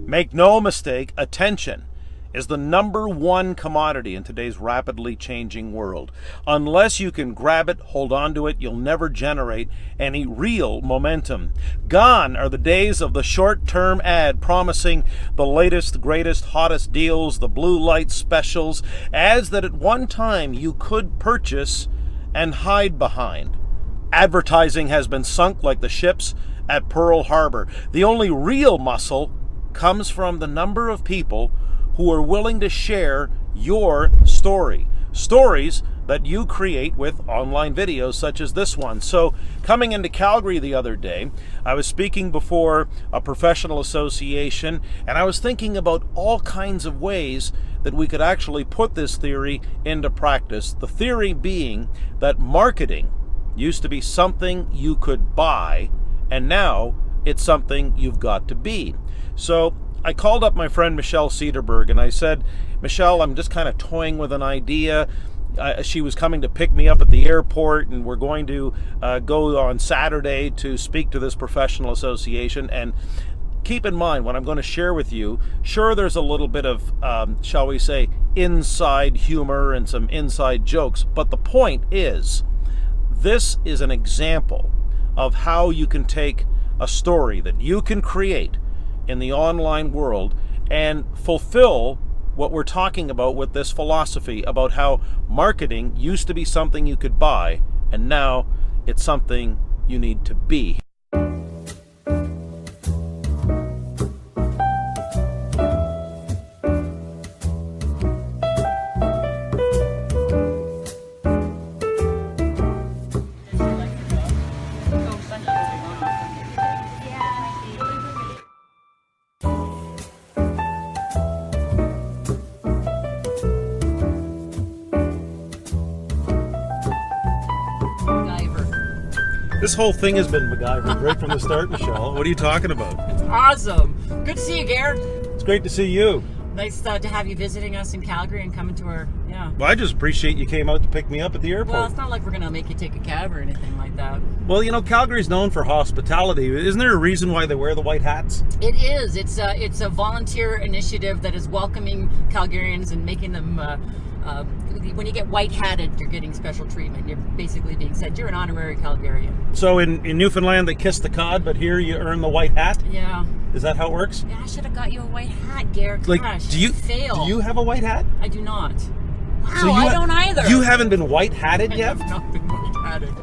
Make no mistake, attention is the number one commodity in today's rapidly changing world. Unless you can grab it, hold on to it, you'll never generate any real momentum. Gone are the days of the short-term ad promising the latest, greatest, hottest deals, the blue light specials, ads that at one time you could purchase and hide behind. Advertising has been sunk like the ships at Pearl Harbor. The only real muscle comes from the number of people who are willing to share your story. Stories that you create with online videos such as this one. So coming into Calgary the other day, I was speaking before a professional association, and I was thinking about all kinds of ways that we could actually put this theory into practice. The theory being that marketing used to be something you could buy, and now it's something you've got to be. So I called up my friend Michelle Cederberg and I said, Michelle, I'm just kind of toying with an idea. She was coming to pick me up at the airport, and we're going to go on Saturday to speak to this professional association. And keep in mind, what I'm going to share with you, sure, there's a little bit of, shall we say, inside humor and some inside jokes. But the point is, this is an example of how you can take a story that you can create in the online world and fulfill what we're talking about with this philosophy about how marketing used to be something you could buy, and now it's something you need to be. This whole thing has been MacGyver right from the start, Michelle. What are you talking about? It's awesome. Good to see you, Gair. It's great to see you. Nice to have you visiting us in Calgary and coming to our, Well, I just appreciate you came out to pick me up at the airport. Well, it's not like we're going to make you take a cab or anything like that. Well, Calgary's known for hospitality. Isn't there a reason why they wear the white hats? It is. It's a volunteer initiative that is welcoming Calgarians and making them... when you get white-hatted, you're getting special treatment. You're basically being said you're an honorary Calgarian. So in Newfoundland, they kiss the cod, but here you earn the white hat? Yeah. Is that how it works? Yeah, I should have got you a white hat, Gair. Gosh, do you fail. Do you have a white hat? I do not. Wow, So I don't either. You haven't been white-hatted yet? I have not been white-hatted.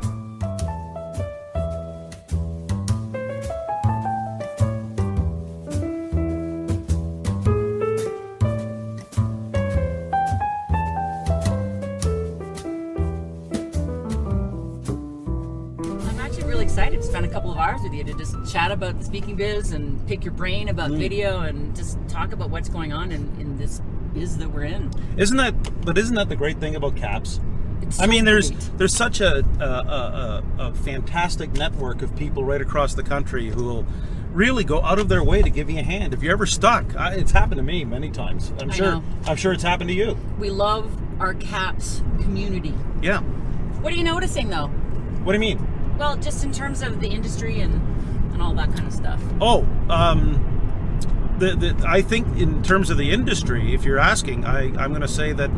Excited to spend a couple of hours with you to just chat about the speaking biz and pick your brain about video and just talk about what's going on in this biz that we're in. Isn't that the great thing about CAPS? It's I mean, great. there's such a fantastic network of people right across the country who will really go out of their way to give you a hand. If you're ever stuck, it's happened to me many times. I'm sure it's happened to you. We love our CAPS community. Yeah. What are you noticing though? What do you mean? Well, just in terms of the industry and all that kind of stuff. Oh, I think in terms of the industry, if you're asking, I'm going to say that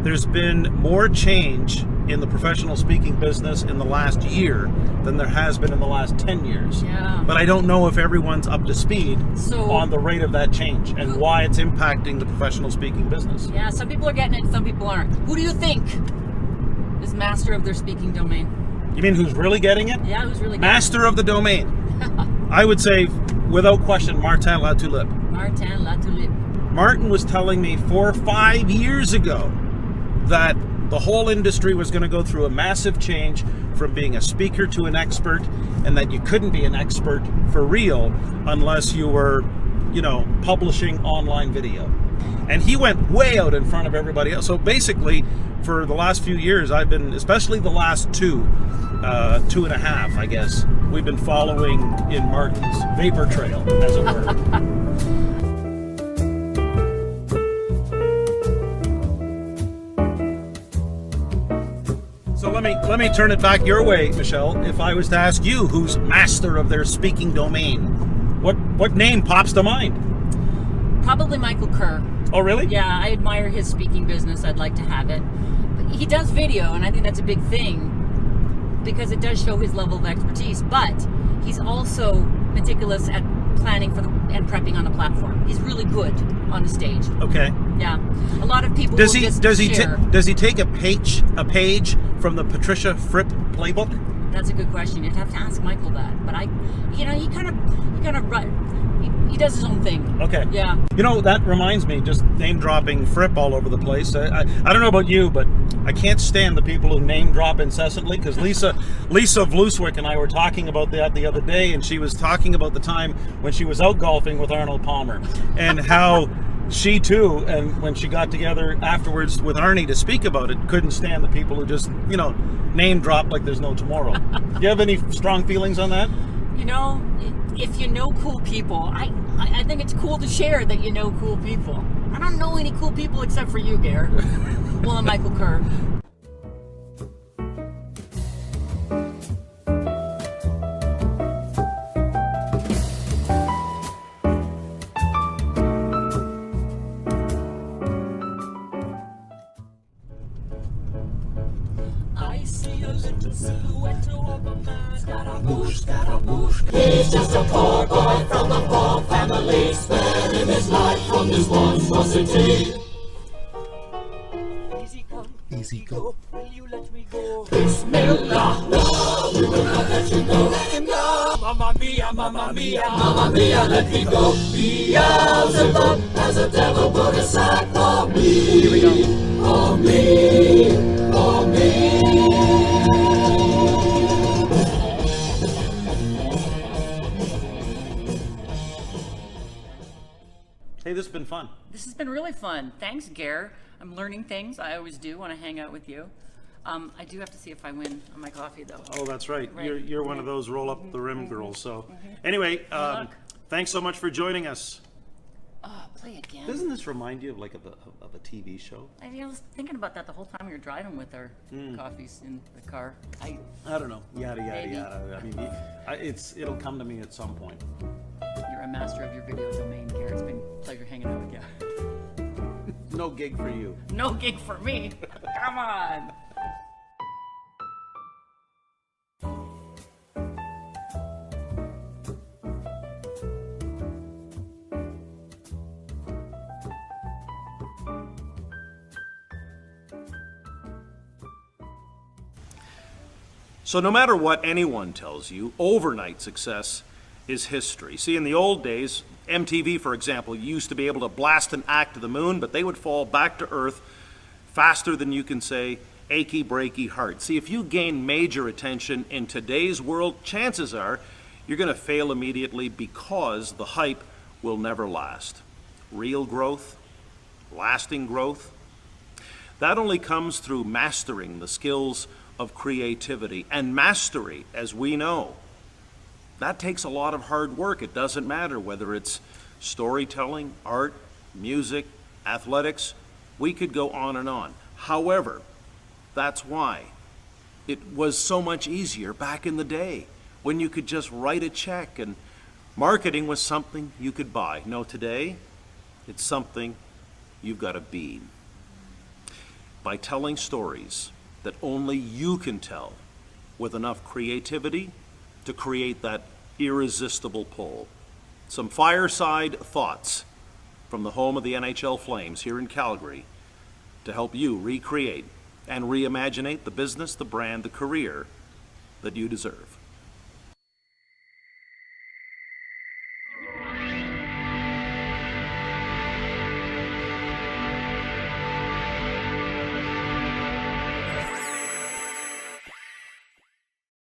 there's been more change in the professional speaking business in the last year than there has been in the last 10 years. Yeah. But I don't know if everyone's up to speed on the rate of that change and why it's impacting the professional speaking business. Yeah, some people are getting it, some people aren't. Who do you think is master of their speaking domain? You mean who's really getting it? Yeah, who's really getting Master of the domain. I would say, without question, Martin Latulippe. Martin Latulippe. Martin was telling me 4 or 5 years ago that the whole industry was going to go through a massive change from being a speaker to an expert, and that you couldn't be an expert for real unless you were, publishing online video. And he went way out in front of everybody else. So basically, for the last few years, I've been, especially the last 2.5, I guess, we've been following in Martin's vapor trail, as it were. So let me turn it back your way, Michelle. If I was to ask you who's master of their speaking domain, what name pops to mind? Probably Michael Kerr. Oh, really? Yeah, I admire his speaking business. I'd like to have it. But he does video, and I think that's a big thing because it does show his level of expertise. But he's also meticulous at planning for and prepping on the platform. He's really good on the stage. Okay. Yeah, a lot of people Does will he just does he share. does he take a page from the Patricia Fripp playbook? That's a good question. You'd have to ask Michael that. But he kind of he does his own thing. Okay. Yeah. You know, that reminds me, just name dropping Fripp all over the place. I don't know about you, but I can't stand the people who name drop incessantly, because Lisa Vluswick and I were talking about that the other day, and she was talking about the time when she was out golfing with Arnold Palmer and how she too, and when she got together afterwards with Arnie to speak about it, couldn't stand the people who just, name drop like there's no tomorrow. Do you have any strong feelings on that? If you know cool people, I think it's cool to share that you know cool people. I don't know any cool people except for you, Gair. Well, and Michael Kerr. I see a little silhouette of a man. Scaramouche, Scaramouche. He's just a poor boy from a poor family, sparing his life from this monstrosity. Easy come, easy go. Will you let me go? Bismillah, no, we will not let you go. No, Mamma mia, Mamma mia, Mamma mia, let me go. Beelzebub has a devil put aside for me. Here we go. For me, for me. Hey, this has been fun. This has been really fun. Thanks, Gair. I'm learning things. I always do when I hang out with you. I do have to see if I win on my coffee, though. Oh, that's right. Right. You're one of those roll up the rim girls. So, anyway, thanks so much for joining us. Oh, play again. Doesn't this remind you of a TV show? I was thinking about that the whole time we were driving with our coffees in the car. I don't know. Yada yada Maybe. yada. I mean, it'll come to me at some point. You're a master of your video domain, Gair. It's been a pleasure hanging out with you. No gig for you. No gig for me. Come on. So no matter what anyone tells you, overnight success is history. See, in the old days, MTV, for example, used to be able to blast an act to the moon, but they would fall back to earth faster than you can say, achy, breaky heart. See, if you gain major attention in today's world, chances are you're going to fail immediately because the hype will never last. Real growth, lasting growth, that only comes through mastering the skills of creativity. And mastery, as we know, that takes a lot of hard work. It doesn't matter whether it's storytelling, art, music, athletics. We could go on and on. However, that's why it was so much easier back in the day when you could just write a check and marketing was something you could buy. No, today, it's something you've got to be. By telling stories that only you can tell with enough creativity to create that irresistible pull. Some fireside thoughts from the home of the NHL Flames here in Calgary to help you recreate and reimaginate the business, the brand, the career that you deserve.